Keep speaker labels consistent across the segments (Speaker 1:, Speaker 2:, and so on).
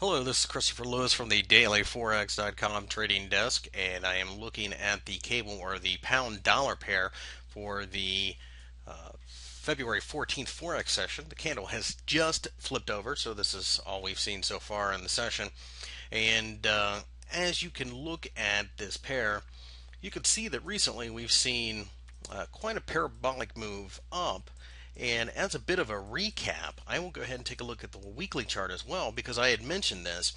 Speaker 1: Hello, this is Christopher Lewis from the dailyforex.com trading desk, and I am looking at the cable or the pound dollar pair for the February 14th Forex session. The candle has just flipped over, so this is all we've seen so far in the session. And as you can look at this pair, you can see that recently we've seen quite a parabolic move up. And as a bit of a recap, I will go ahead and take a look at the weekly chart as well because I had mentioned this.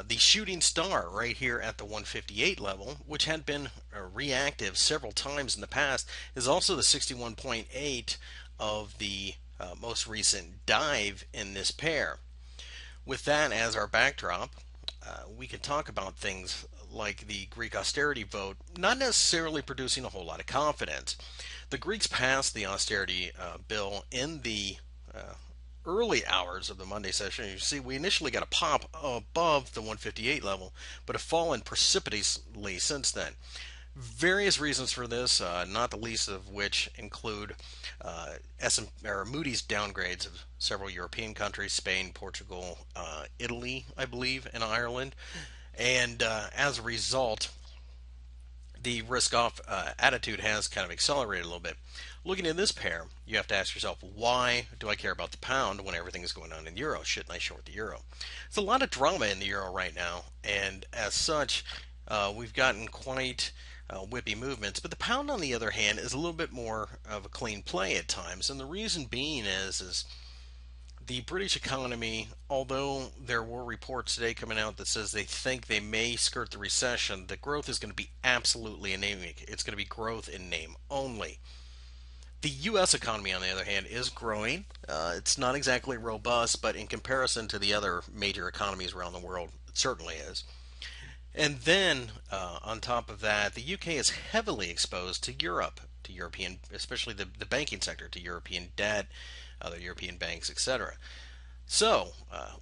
Speaker 1: The shooting star right here at the 158 level, which had been reactive several times in the past, is also the 61.8 of the most recent dive in this pair. With that as our backdrop, we can talk about things like the Greek austerity vote not necessarily producing a whole lot of confidence. The Greeks passed the austerity bill in the early hours of the Monday session. You see, we initially got a pop above the 158 level, but have fallen precipitously since then. Various reasons for this, not the least of which include Moody's downgrades of several European countries, Spain, Portugal, Italy, I believe, and Ireland. And as a result, the risk-off attitude has kind of accelerated a little bit. Looking at this pair, you have to ask yourself, why do I care about the pound when everything is going on in euro? Shouldn't I short the euro? There's a lot of drama in the euro right now, and as such, we've gotten quite whippy movements. But the pound, on the other hand, is a little bit more of a clean play at times, and the reason being is the British economy, although there were reports today coming out that says they think they may skirt the recession, the growth is going to be absolutely anemic. It's going to be growth in name only. The U.S. economy, on the other hand, is growing. It's not exactly robust, but in comparison to the other major economies around the world, it certainly is. And then, on top of that, the UK is heavily exposed to Europe, to European, especially the banking sector, to European debt, other European banks, etc. So,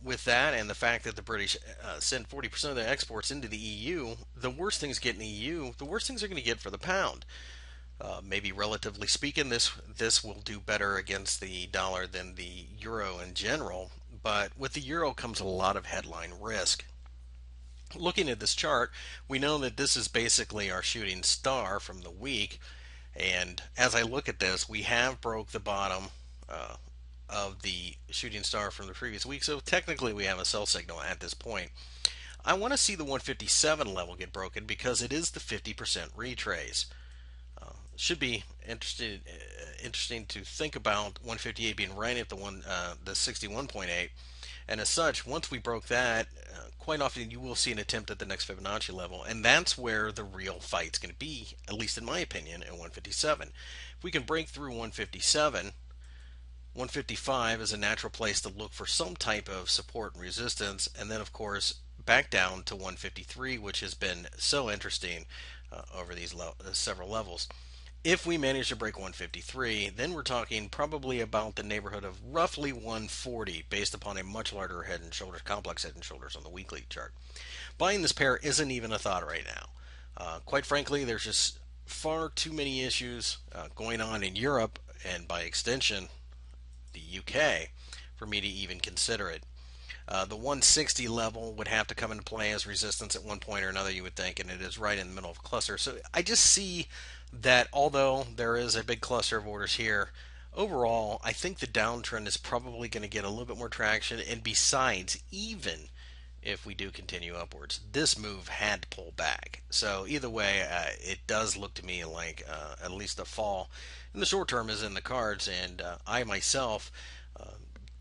Speaker 1: with that and the fact that the British send 40% of their exports into the EU, the worst things get in the EU, the worst things are going to get for the pound. Maybe relatively speaking, this will do better against the dollar than the euro in general, but with the euro comes a lot of headline risk. Looking at this chart, we know that this is basically our shooting star from the week, and as I look at this, we have broke the bottom of the shooting star from the previous week, so technically we have a sell signal at this point. I want to see the 157 level get broken because it is the 50% retrace. Should be interesting to think about 158 being right at the 61.8, and as such, once we broke that, quite often you will see an attempt at the next Fibonacci level, and that's where the real fight's going to be, at least in my opinion, at 157. If we can break through 157, 155 is a natural place to look for some type of support and resistance, and then of course back down to 153, which has been so interesting over these several levels. If we manage to break 153, then we're talking probably about the neighborhood of roughly 140 based upon a much larger head and shoulders, complex head and shoulders on the weekly chart. Buying this pair isn't even a thought right now. Quite frankly, there's just far too many issues going on in Europe and by extension the UK for me to even consider it. The 160 level would have to come into play as resistance at one point or another, you would think, and it is right in the middle of a cluster. So I just see that although there is a big cluster of orders here, overall, I think the downtrend is probably going to get a little bit more traction. And besides, even if we do continue upwards, this move had to pull back. So either way, it does look to me like at least a fall in the short term is in the cards. And I myself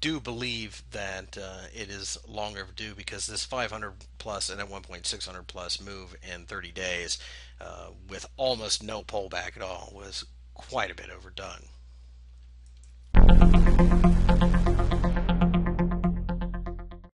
Speaker 1: do believe that it is long overdue because this 500 plus and at one point 600 plus move in 30 days with almost no pullback at all was quite a bit overdone.